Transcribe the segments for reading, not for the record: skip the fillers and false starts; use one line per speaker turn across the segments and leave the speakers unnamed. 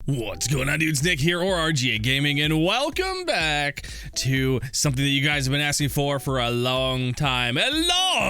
What's going on, dudes? Nick here, or RGA Gaming, and welcome back to something that you guys have been asking for a long time. A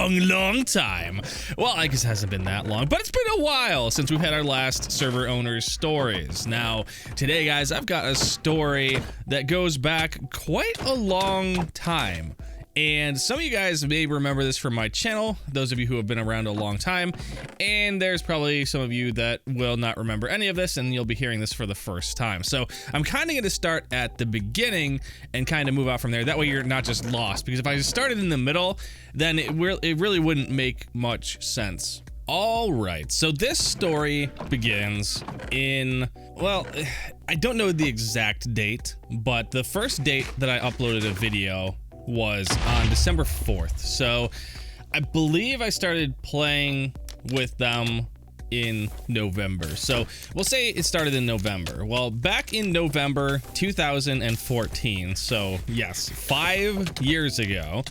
long time. Well, I guess it hasn't been that long, but it's been a while since we've had our last server owners stories. Now, today, guys, I've got a story that goes back quite a long time. And some of you guys may remember this from my channel, those of you who have been around a long time, and there's probably some of you that will not remember any of this, and you'll be hearing this for the first time. So I'm kind of going to start at the beginning and kind of move out from there. That way you're not just lost, because if I just started in the middle, then it really wouldn't make much sense. All right, so this story begins in, well, I don't know the exact date, but the first date that I uploaded a video was on December 4th. So I believe I started playing with them in November. So we'll say it started in November. Well, back in November 2014, so yes, 5 years ago,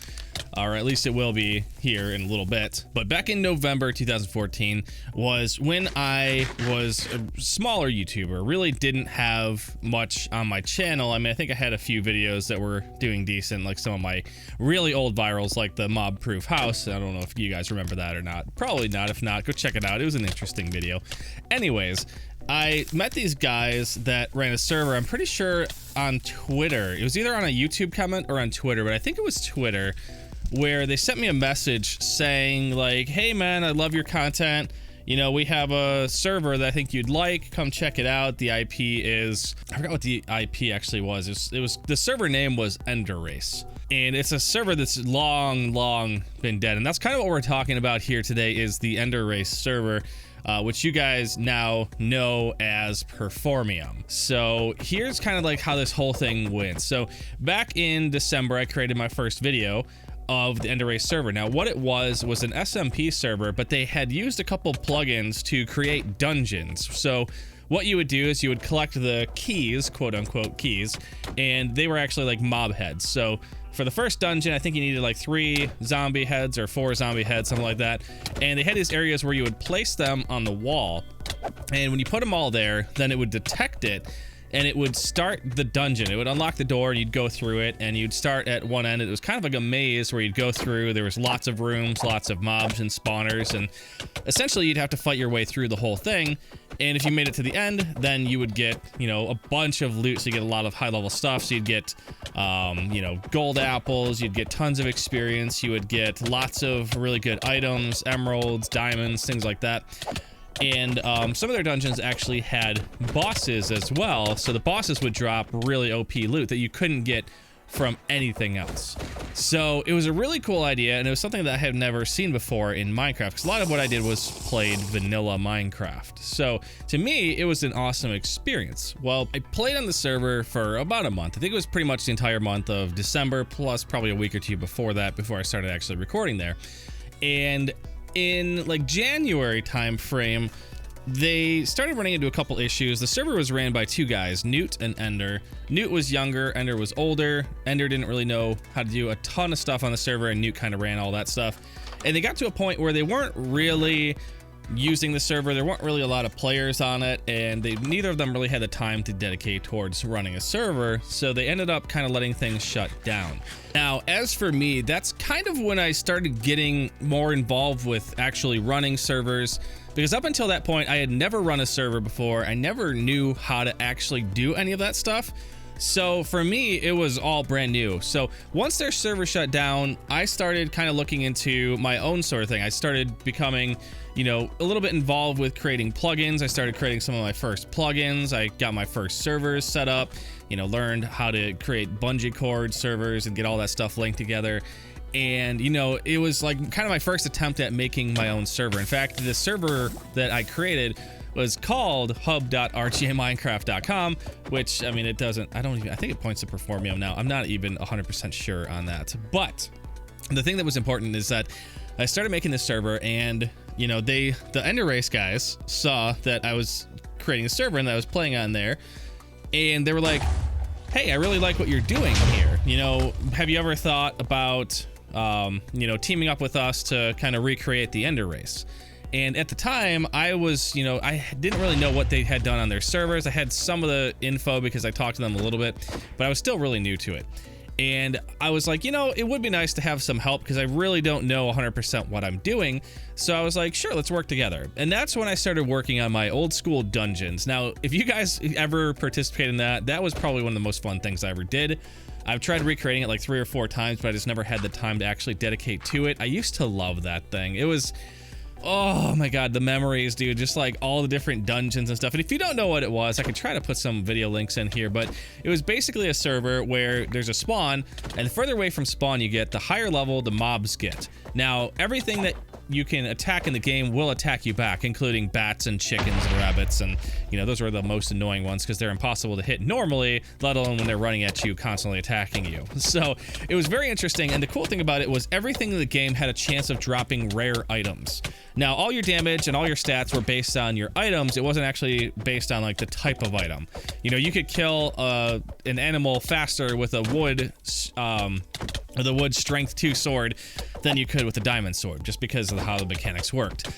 or at least it will be here in a little bit. But back in November 2014 was when I was a smaller YouTuber, really didn't have much on my channel. I mean, I think I had a few videos that were doing decent, like some of my really old virals, like the mob proof house. I don't know if you guys remember that or not. Probably not. If not, go check it out. It was an interesting video. Anyways, I met these guys that ran a server, I'm pretty sure on Twitter. It was either on a YouTube comment or on Twitter, but I think it was Twitter, where they sent me a message saying like, hey man, I love your content. You know, we have a server that I think you'd like. Come check it out. The IP is, I forgot what the IP actually was. It was the server name was Ender Race. And it's a server that's long been dead. And that's kind of what we're talking about here today, is the Ender Race server, which you guys now know as Performium. So here's kind of like how this whole thing went. So back in December, I created my first video of the Ender Race server. Now, what it was an SMP server, but they had used a couple plugins to create dungeons. So what you would do is you would collect the keys, quote unquote keys, and they were actually like mob heads. So for the first dungeon, I think you needed like 3 zombie heads or 4 zombie heads, something like that. And they had these areas where you would place them on the wall. And when you put them all there, then it would detect it, and it would start the dungeon. It would unlock the door and you'd go through it, and you'd start at one end. It was kind of like a maze where you'd go through. There was lots of rooms, lots of mobs and spawners, and essentially you'd have to fight your way through the whole thing. And if you made it to the end, then you would get, you know, a bunch of loot. So you get a lot of high level stuff. So you'd get, you know, gold apples, you'd get tons of experience, you would get lots of really good items, emeralds, diamonds, things like that. And some of their dungeons actually had bosses as well, so the bosses would drop really OP loot that you couldn't get from anything else. So it was a really cool idea, and it was something that I had never seen before in Minecraft, because a lot of what I did was played vanilla Minecraft. So to me, it was an awesome experience. Well, I played on the server for about a month. I think it was pretty much the entire month of December, plus probably a week or two before that, before I started actually recording there. And in like January time frame, they started running into a couple issues. The server was ran by 2 guys, Newt and Ender. Newt was younger, Ender was older. Ender didn't really know how to do a ton of stuff on the server, and Newt kind of ran all that stuff. And they got to a point where they weren't really using the server. There weren't really a lot of players on it, and neither of them really had the time to dedicate towards running a server, so they ended up kind of letting things shut down. Now, as for me, that's kind of when I started getting more involved with actually running servers, because up until that point, I had never run a server before. I never knew how to actually do any of that stuff. So for me, it was all brand new. So once their server shut down, I started kind of looking into my own sort of thing. I started becoming, you know, a little bit involved with creating plugins. I started creating some of my first plugins. I got my first servers set up, you know, learned how to create bungee cord servers and get all that stuff linked together. And, you know, it was like kind of my first attempt at making my own server. In fact, the server that I created was called hub.rgaminecraft.com, which, I mean, it doesn't, I think it points to Performium now. I'm not even 100% sure on that. But the thing that was important is that I started making this server, and, you know, the Ender Race guys saw that I was creating a server and that I was playing on there, and they were like, hey, I really like what you're doing here. You know, have you ever thought about, you know, teaming up with us to kind of recreate the Ender Race? And at the time, I was, I didn't really know what they had done on their servers. I had some of the info because I talked to them a little bit, but I was still really new to it. And I was like, it would be nice to have some help because I really don't know 100% what I'm doing. So I was like, sure, let's work together. And that's when I started working on my old school dungeons. Now, if you guys ever participated in that, that was probably one of the most fun things I ever did. I've tried recreating it like 3 or 4 times, but I just never had the time to actually dedicate to it. I used to love that thing. It was... oh my god, the memories, dude, just like all the different dungeons and stuff. And if you don't know what it was, I could try to put some video links in here, but it was basically a server where there's a spawn, and the further away from spawn you get, the higher level the mobs get. Now, everything that you can attack in the game will attack you back, including bats and chickens and rabbits, and those are the most annoying ones because they're impossible to hit normally, let alone when they're running at you, constantly attacking you. So it was very interesting, and the cool thing about it was everything in the game had a chance of dropping rare items. Now, all your damage and all your stats were based on your items. It wasn't actually based on like the type of item. You could kill an animal faster with a wood strength 2 sword than you could with a diamond sword, just because of how the mechanics worked.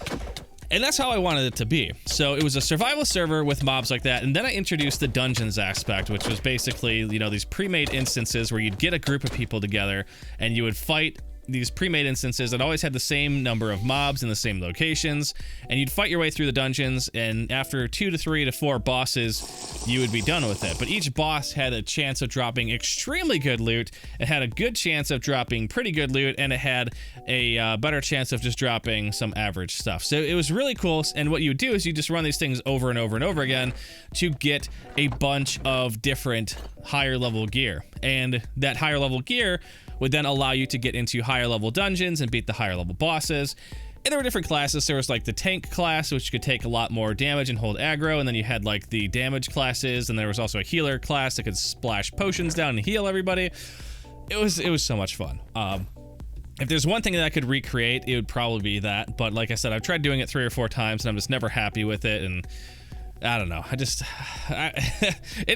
And that's how I wanted it to be. So it was a survival server with mobs like that, and then I introduced the dungeons aspect, which was basically, these pre-made instances where you'd get a group of people together and you would fight these pre-made instances that always had the same number of mobs in the same locations, and you'd fight your way through the dungeons, and after 2 to 3 to 4 bosses, you would be done with it. But each boss had a chance of dropping extremely good loot, it had a good chance of dropping pretty good loot, and it had a better chance of just dropping some average stuff. So it was really cool, and what you would do is you just run these things over and over and over again to get a bunch of different higher level gear, and that higher level gear would then allow you to get into higher level dungeons and beat the higher level bosses. And there were different classes. There was like the tank class, which could take a lot more damage and hold aggro, and then you had like the damage classes, and there was also a healer class that could splash potions down and heal everybody. It was so much fun. If there's one thing that I could recreate, it would probably be that. But like I said, I've tried doing it 3 or 4 times, and I'm just never happy with it, and I don't know. It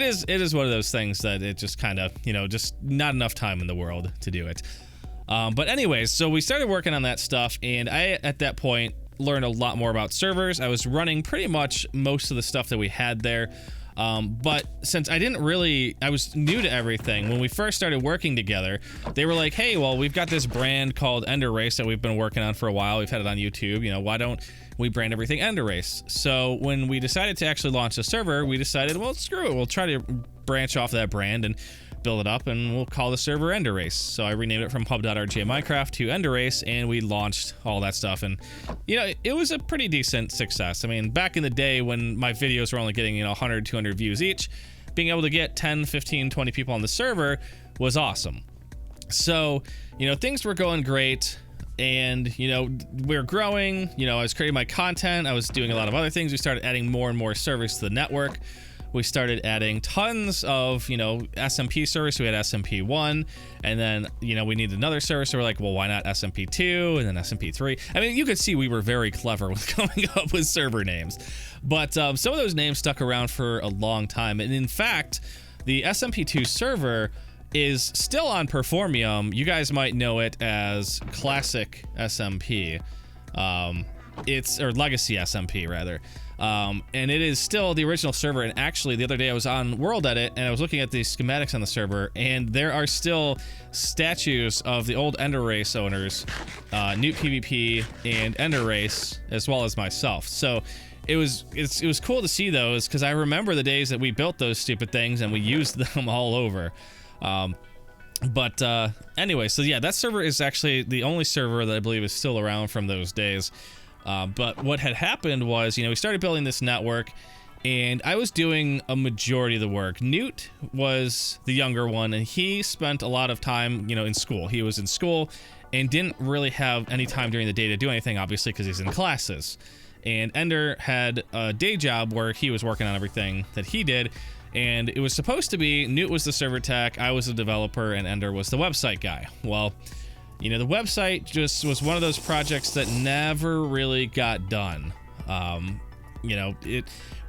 is one of those things that it just kind of, just not enough time in the world to do it. But anyways, so we started working on that stuff, and I, at that point, learned a lot more about servers. I was running pretty much most of the stuff that we had there. But since I was new to everything, when we first started working together, they were like, hey, well, we've got this brand called Ender Race that we've been working on for a while. We've had it on YouTube. Why don't we brand everything Ender Race? So when we decided to actually launch the server, we decided, well, screw it. We'll try to branch off that brand and build it up, and we'll call the server Ender Race. So I renamed it from hub.rga Minecraft to Ender Race, and we launched all that stuff, and it was a pretty decent success. I mean, back in the day when my videos were only getting 100, 200 views each, being able to get 10, 15, 20 people on the server was awesome. So things were going great, and we were growing. I was creating my content, I was doing a lot of other things. We started adding more and more servers to the network. We started adding tons of, SMP servers. So we had SMP1, and then, we needed another server. So we're like, well, why not SMP2 and then SMP3? I mean, you could see we were very clever with coming up with server names. But some of those names stuck around for a long time. And in fact, the SMP2 server is still on Performium. You guys might know it as Classic SMP. Or Legacy SMP, rather. And it is still the original server. And actually, the other day I was on World Edit and I was looking at the schematics on the server, and there are still statues of the old Ender Race owners, Newt PvP and Ender Race, as well as myself. So it was cool to see those, because I remember the days that we built those stupid things and we used them all over. Anyway, so yeah, that server is actually the only server that I believe is still around from those days. But what had happened was, we started building this network, and I was doing a majority of the work. Newt was the younger one, and he spent a lot of time, in school. He was in school and didn't really have any time during the day to do anything, obviously, because he's in classes. And Ender had a day job where he was working on everything that he did, and it was supposed to be Newt was the server tech, I was the developer, and Ender was the website guy. Well, the website just was one of those projects that never really got done.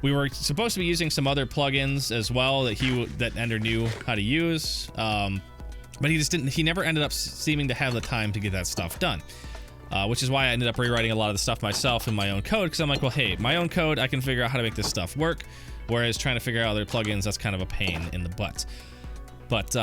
We were supposed to be using some other plugins as well that Ender knew how to use, but he never ended up seeming to have the time to get that stuff done. which is why I ended up rewriting a lot of the stuff myself in my own code, because I'm like, well, hey, my own code, I can figure out how to make this stuff work, whereas trying to figure out other plugins, that's kind of a pain in the butt. But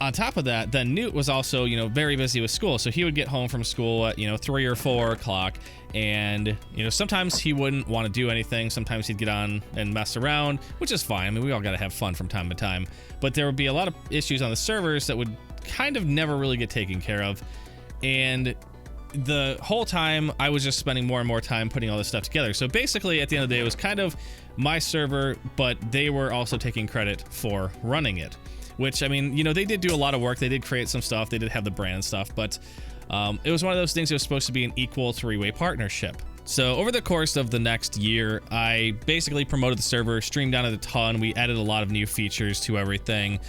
on top of that, then Newt was also, you know, very busy with school. So he would get home from school at, you know, 3 or 4 o'clock. And, you know, sometimes he wouldn't want to do anything. Sometimes he'd get on and mess around, which is fine. I mean, we all got to have fun from time to time. But there would be a lot of issues on the servers that would kind of never really get taken care of. And the whole time I was just spending more and more time putting all this stuff together. So basically at the end of the day, it was kind of my server, but they were also taking credit for running it. Which, I mean, you know, they did do a lot of work. They did create some stuff. They did have the brand stuff, but it was one of those things that was supposed to be an equal 3-way partnership. So over the course of the next year, I basically promoted the server, streamed down it a ton. We added a lot of new features to everything,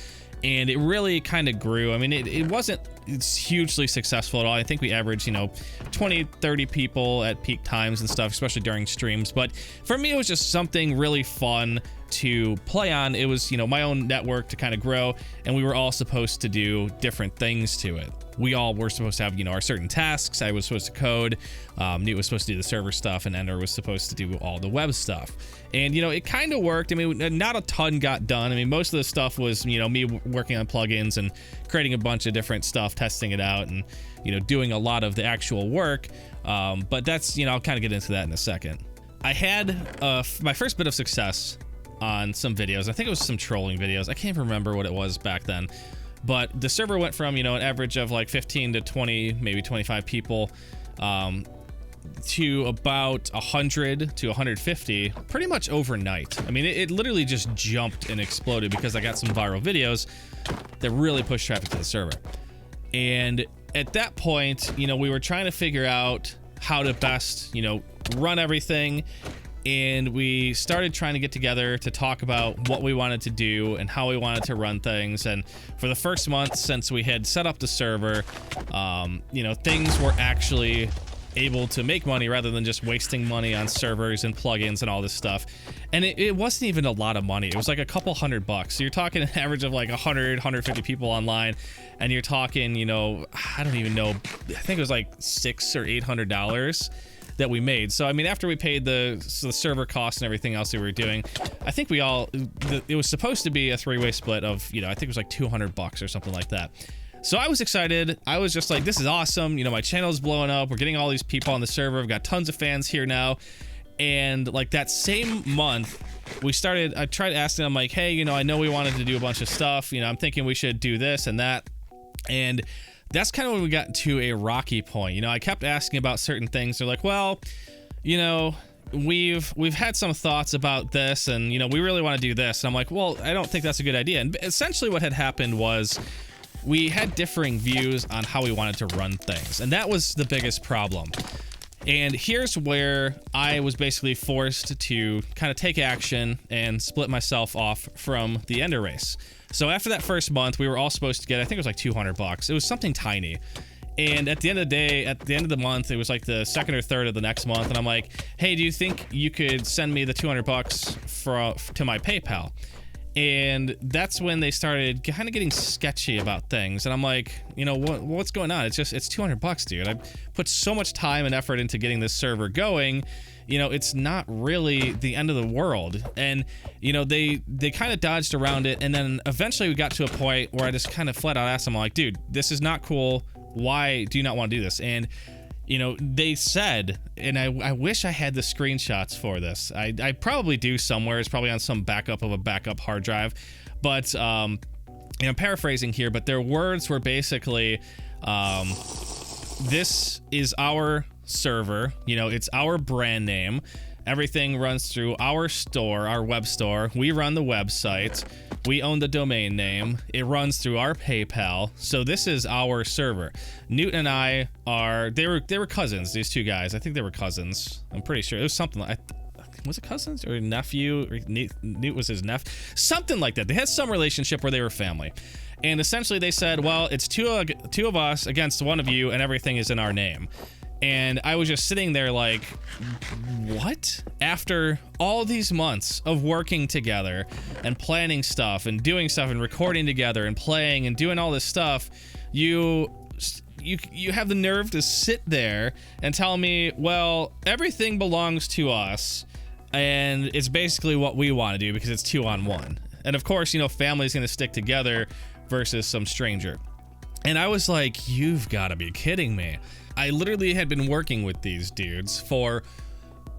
and it really kind of grew. I mean, it wasn't hugely successful at all. I think we averaged, you know, 20, 30 people at peak times and stuff, especially during streams. But for me, it was just something really fun to play on. It was, you know, my own network to kind of grow, and we were all supposed to do different things to it. We all were supposed to have, you know, our certain tasks. I was supposed to code, Newt was supposed to do the server stuff, and Ender was supposed to do all the web stuff. And, you know, it kind of worked. I mean, not a ton got done. I mean, most of the stuff was, you know, me working on plugins and creating a bunch of different stuff, testing it out, and, you know, doing a lot of the actual work. But that's, you know, I'll kind of get into that in a second. I had my first bit of success on some videos. I think it was some trolling videos. I can't remember what it was back then. But the server went from, you know, an average of like 15 to 20, maybe 25 people, to about 100 to 150 pretty much overnight. I mean, it literally just jumped and exploded because I got some viral videos that really pushed traffic to the server. And at that point, you know, we were trying to figure out how to best, you know, run everything. And we started trying to get together to talk about what we wanted to do and how we wanted to run things. And for the first month since we had set up the server, you know, things were actually able to make money rather than just wasting money on servers and plugins and all this stuff. And it wasn't even a lot of money. It was like a couple $100. So you're talking an average of like 100, 150 people online, and you're talking, you know, I don't even know, I think it was like $600 or $800 that we made. So I mean, after we paid the server costs and everything else that we were doing, I think we all, it was supposed to be a 3-way split of, you know, I think it was like $200 or something like that. So I was excited. I was just like, this is awesome. You know, my channel's blowing up. We're getting all these people on the server. I've got tons of fans here now. And like that same month, I tried asking them like, hey, you know, I know we wanted to do a bunch of stuff. You know, I'm thinking we should do this and that. And that's kind of when we got to a rocky point. You know, I kept asking about certain things. They're like, well, you know, we've had some thoughts about this, and, you know, we really want to do this. And I'm like, well, I don't think that's a good idea. And essentially what had happened was we had differing views on how we wanted to run things. And that was the biggest problem. And here's where I was basically forced to kind of take action and split myself off from the Ender race. So after that first month, we were all supposed to get, I think it was like $200. It was something tiny. And at the end of the day, at the end of the month, it was like the second or third of the next month. And I'm like, hey, do you think you could send me the $200 to my PayPal? And that's when they started kind of getting sketchy about things. And I'm like, you know, what's going on? It's $200, dude. I put so much time and effort into getting this server going. You know, it's not really the end of the world. And, you know, they kind of dodged around it. And then eventually we got to a point where I just kind of flat out asked them, like, dude, this is not cool. Why do you not want to do this? And, you know, they said, and I wish I had the screenshots for this. I probably do somewhere. It's probably on some backup of a backup hard drive. But, you know, I'm paraphrasing here, but their words were basically, this is our server. You know, it's our brand name. Everything runs through our store, our web store. We run the website. We own the domain name. It runs through our PayPal. So this is our server. Newt and I are, they were cousins, these two guys. I think they were cousins. I'm pretty sure. It was something like, was it cousins or nephew? Or Newt was his nephew? Something like that. They had some relationship where they were family. And essentially they said, well, it's two of us against one of you, and everything is in our name. And I was just sitting there like, what? After all these months of working together and planning stuff and doing stuff and recording together and playing and doing all this stuff, you you have the nerve to sit there and tell me, well, everything belongs to us, and it's basically what we want to do because it's 2-on-1. And of course, family's going to stick together versus some stranger. And I was like, you've got to be kidding me. I literally had been working with these dudes for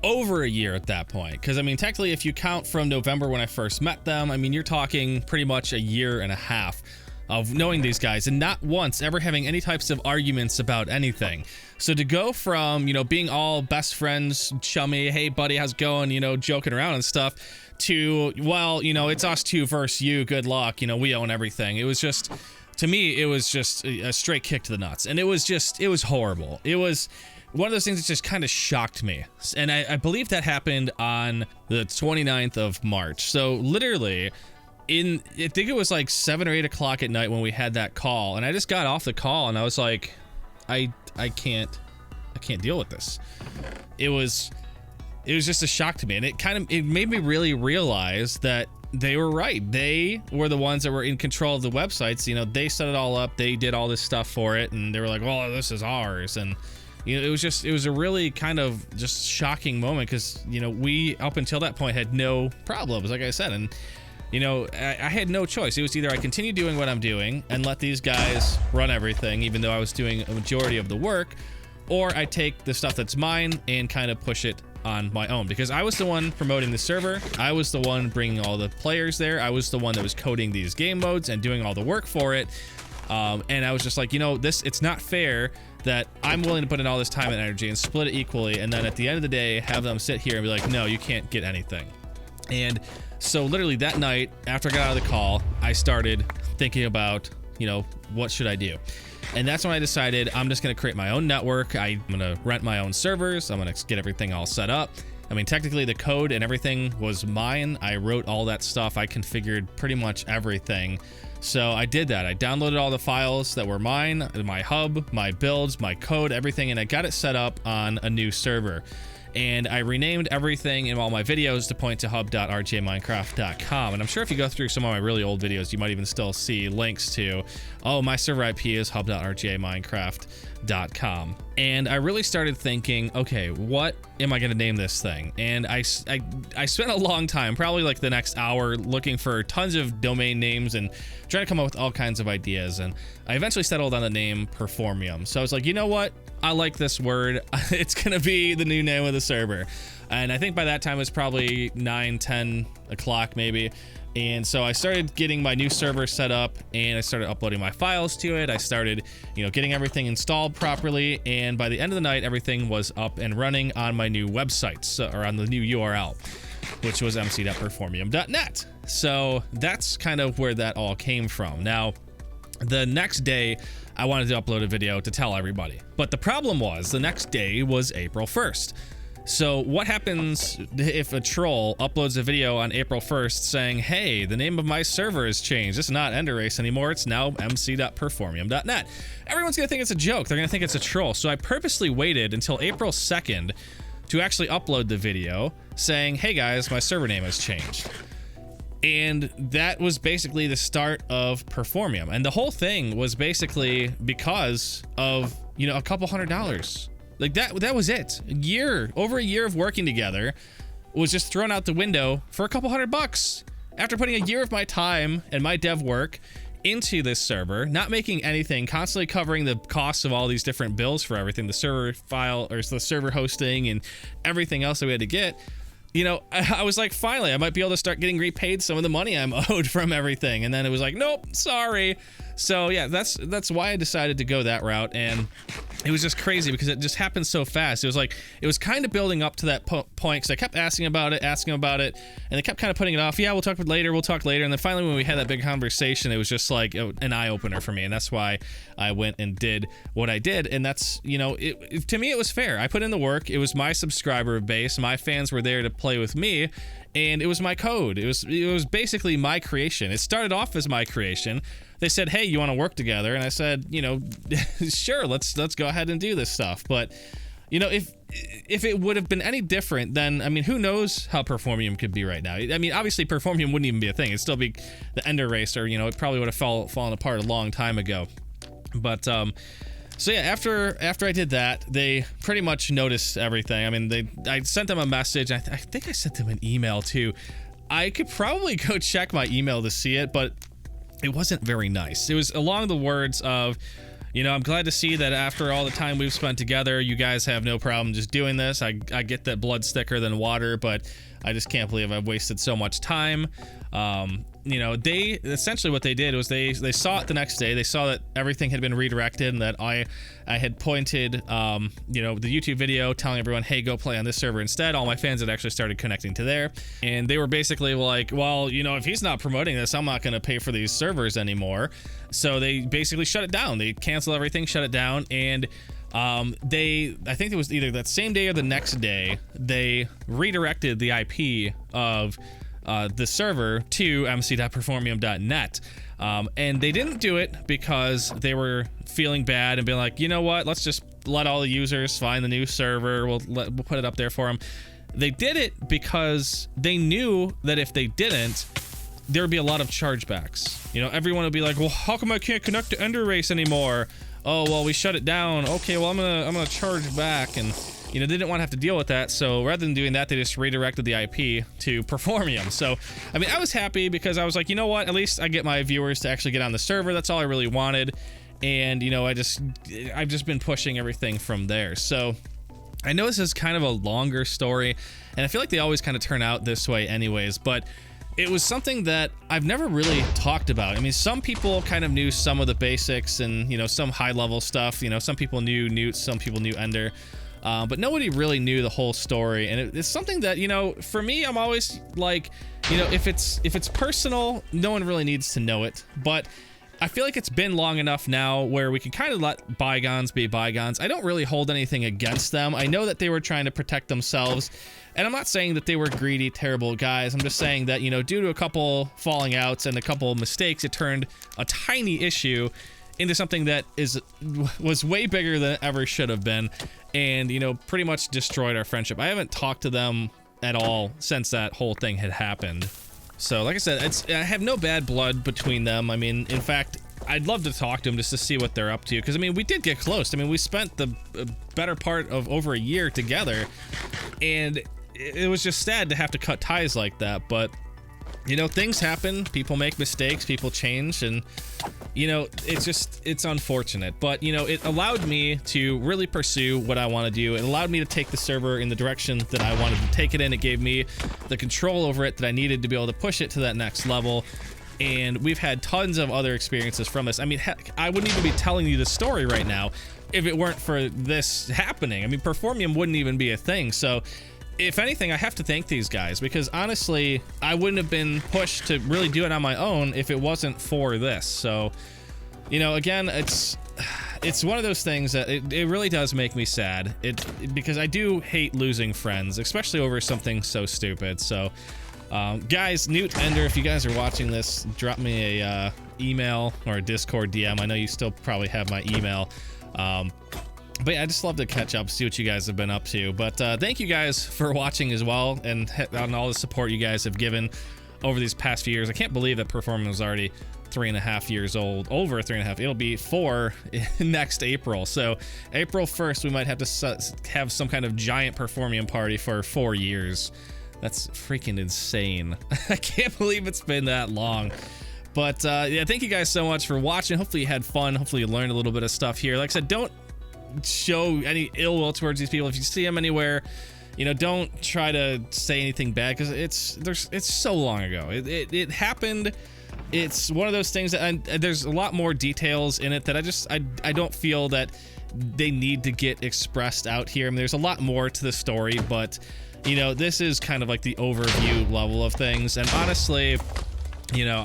over a year at that point. Because, I mean, technically, if you count from November when I first met them, I mean, you're talking pretty much a year and a half of knowing these guys and not once ever having any types of arguments about anything. So to go from, being all best friends, chummy, hey buddy, how's it going, joking around and stuff, to, well, it's us two versus you, good luck, we own everything. It was just, to me, it was just a straight kick to the nuts. And it was horrible. It was one of those things that just kind of shocked me. And I believe that happened on the 29th of March. So literally, I think it was like 7 or 8 o'clock at night when we had that call, and I just got off the call and I was like, I can't deal with this. It was just a shock to me, and it made me really realize that they were right. They were the ones that were in control of the websites. They set it all up, they did all this stuff for it, and they were like, well, this is ours. And it was a really kind of just shocking moment because we up until that point had no problems, like I said, and I had no choice. It was either I continue doing what I'm doing and let these guys run everything, even though I was doing a majority of the work, or I take the stuff that's mine and kind of push it on my own, because I was the one promoting the server. I was the one bringing all the players there. I was the one that was coding these game modes and doing all the work for it. And I was just like, it's not fair that I'm willing to put in all this time and energy and split it equally, and then at the end of the day, have them sit here and be like, no, you can't get anything. And so literally that night, after I got out of the call, I started thinking about, what should I do? And that's when I decided I'm just going to create my own network. I'm going to rent my own servers. I'm going to get everything all set up. I mean, technically the code and everything was mine. I wrote all that stuff. I configured pretty much everything. So I did that. I downloaded all the files that were mine, my hub, my builds, my code, everything, and I got it set up on a new server. And I renamed everything in all my videos to point to hub.rjminecraft.com. And I'm sure if you go through some of my really old videos, you might even still see links to, oh, my server IP is hub.rjminecraft.com. And I really started thinking, okay, what am I going to name this thing? And I spent a long time, probably like the next hour, looking for tons of domain names and trying to come up with all kinds of ideas. And I eventually settled on the name Performium. So I was like, you know what? I like this word. It's going to be the new name of the server. And I think by that time it was probably 9-10 o'clock maybe. And so I started getting my new server set up, and I started uploading my files to it. I started, getting everything installed properly. And by the end of the night, everything was up and running on my new website, or on the new URL, which was mc.performium.net. So that's kind of where that all came from. Now, the next day, I wanted to upload a video to tell everybody. But the problem was, the next day was April 1st. So what happens if a troll uploads a video on April 1st saying, hey, the name of my server has changed. It's not EnderRace anymore. It's now mc.performium.net. Everyone's going to think it's a joke. They're going to think it's a troll. So I purposely waited until April 2nd to actually upload the video saying, hey guys, my server name has changed. And that was basically the start of Performium. And the whole thing was basically because of, a couple $100. Like that was it. Over a year of working together was just thrown out the window for a couple $100 after putting a year of my time and my dev work into this server, not making anything, constantly covering the costs of all these different bills for everything, the server file or the server hosting and everything else that we had to get. I was like, finally, I might be able to start getting repaid some of the money I'm owed from everything. And then it was like, nope, sorry. So yeah, that's why I decided to go that route. And it was just crazy because it just happened so fast. It was kind of building up to that point because I kept asking about it, and they kept kind of putting it off. Yeah, we'll talk later. And then finally, when we had that big conversation, it was just like an eye opener for me. And that's why I went and did what I did. And that's, to me, it was fair. I put in the work. It was my subscriber base. My fans were there to play with me. And it was my code. It was basically my creation. It started off as my creation. They said, hey, you want to work together? And I said, sure, let's go ahead and do this stuff. But, if it would have been any different, then, who knows how Performium could be right now? Obviously, Performium wouldn't even be a thing. It'd still be the EnderRace, or, it probably would have fallen apart a long time ago. But so yeah, after I did that, they pretty much noticed everything. I mean, I sent them a message. I think I sent them an email too. I could probably go check my email to see it, but it wasn't very nice. It was along the words of, you know, I'm glad to see that after all the time we've spent together, you guys have no problem just doing this. I get that blood's thicker than water, but I just can't believe I've wasted so much time. You know, they essentially what they did was they saw it the next day. They saw that everything had been redirected and that I had pointed, you know, the YouTube video telling everyone, hey, go play on this server instead. All my fans had actually started connecting to there. And they were basically like, well, you know, if he's not promoting this, I'm not going to pay for these servers anymore. So they basically shut it down. They canceled everything, shut it down. And I think it was either that same day or the next day, they redirected the IP of the server to mc.performium.net. And they didn't do it because they were feeling bad and being like, you know what, let's just let all the users find the new server. We'll put it up there for them. They did it because they knew that if they didn't, there would be a lot of chargebacks. You know, everyone would be like, well, how come I can't connect to Ender Race anymore? Oh, well, we shut it down. Okay, well, I'm gonna charge back. And you know, they didn't want to have to deal with that, so rather than doing that, they just redirected the IP to Performium. So, I mean, I was happy because I was like, you know what, at least I get my viewers to actually get on the server. That's all I really wanted. And, you know, I've just been pushing everything from there. So, I know this is kind of a longer story, and I feel like they always kind of turn out this way anyways, but it was something that I've never really talked about. I mean, some people kind of knew some of the basics and, you know, some high-level stuff. You know, some people knew Newt, some people knew Ender. But nobody really knew the whole story, and it's something that, you know, for me, I'm always like, you know, if it's personal, no one really needs to know it. But I feel like it's been long enough now where we can kind of let bygones be bygones. I don't really hold anything against them. I know that they were trying to protect themselves, and I'm not saying that they were greedy, terrible guys. I'm just saying that, you know, due to a couple falling outs and a couple mistakes, it turned a tiny issue into something that was way bigger than it ever should have been, and, you know, pretty much destroyed our friendship. I haven't talked to them at all since that whole thing had happened. So, like I said, I have no bad blood between them. I mean, in fact, I'd love to talk to them just to see what they're up to, because, I mean, we did get close. I mean, we spent the better part of over a year together, and it was just sad to have to cut ties like that. But, you know, things happen, people make mistakes, people change, and, you know, it's unfortunate. But, you know, it allowed me to really pursue what I want to do. It allowed me to take the server in the direction that I wanted to take it in. It gave me the control over it that I needed to be able to push it to that next level. And we've had tons of other experiences from this. I mean, heck, I wouldn't even be telling you the story right now if it weren't for this happening. I mean, Performium wouldn't even be a thing. So, if anything, I have to thank these guys, because honestly, I wouldn't have been pushed to really do it on my own if it wasn't for this. So, you know, again, it's one of those things that it really does make me sad. Because I do hate losing friends, especially over something so stupid. So, guys, Newt, Ender, if you guys are watching this, drop me a email or a Discord DM. I know you still probably have my email. But yeah, I just love to catch up, see what you guys have been up to. But thank you guys for watching as well, and on all the support you guys have given over these past few years. I can't believe that Performance was already 3.5 years old, over 3.5. It'll be 4 next April. So April 1st, we might have to have some kind of giant Performium party for 4 years. That's freaking insane. I can't believe it's been that long. But yeah, thank you guys so much for watching. Hopefully you had fun. Hopefully you learned a little bit of stuff here. Like I said, don't show any ill will towards these people. If you see them anywhere, you know, don't try to say anything bad, because it's so long ago. It happened. It's one of those things that, and there's a lot more details in it that I don't feel that they need to get expressed out here. I mean, there's a lot more to the story, but, you know, this is kind of like the overview level of things. And honestly, you know,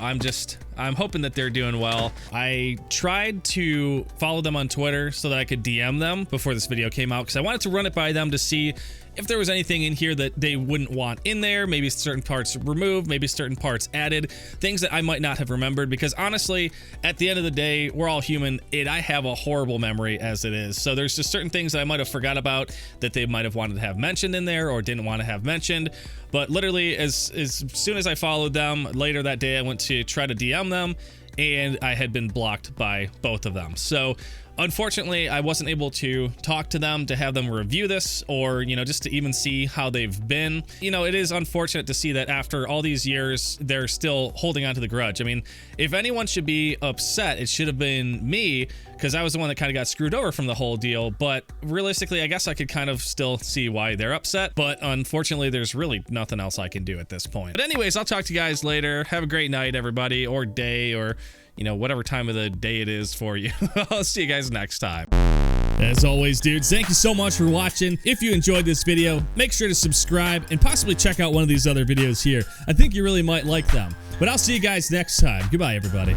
I'm hoping that they're doing well. I tried to follow them on Twitter so that I could DM them before this video came out, because I wanted to run it by them to see if there was anything in here that they wouldn't want in there, maybe certain parts removed, maybe certain parts added, things that I might not have remembered, because honestly, at the end of the day, we're all human, and I have a horrible memory as it is. So there's just certain things that I might have forgot about that they might have wanted to have mentioned in there or didn't want to have mentioned. But literally, as soon as I followed them, later that day, I went to try to DM them, and I had been blocked by both of them. So unfortunately, I wasn't able to talk to them to have them review this, or, you know, just to even see how they've been. You know, it is unfortunate to see that after all these years, they're still holding on to the grudge. I mean, if anyone should be upset, it should have been me, because I was the one that kind of got screwed over from the whole deal. But realistically, I guess I could kind of still see why they're upset. But unfortunately, there's really nothing else I can do at this point. But anyways, I'll talk to you guys later. Have a great night, everybody, or day, or, you know, whatever time of the day it is for you. I'll see you guys next time. As always, dudes, thank you so much for watching. If you enjoyed this video, make sure to subscribe and possibly check out one of these other videos here. I think you really might like them. But I'll see you guys next time. Goodbye, everybody.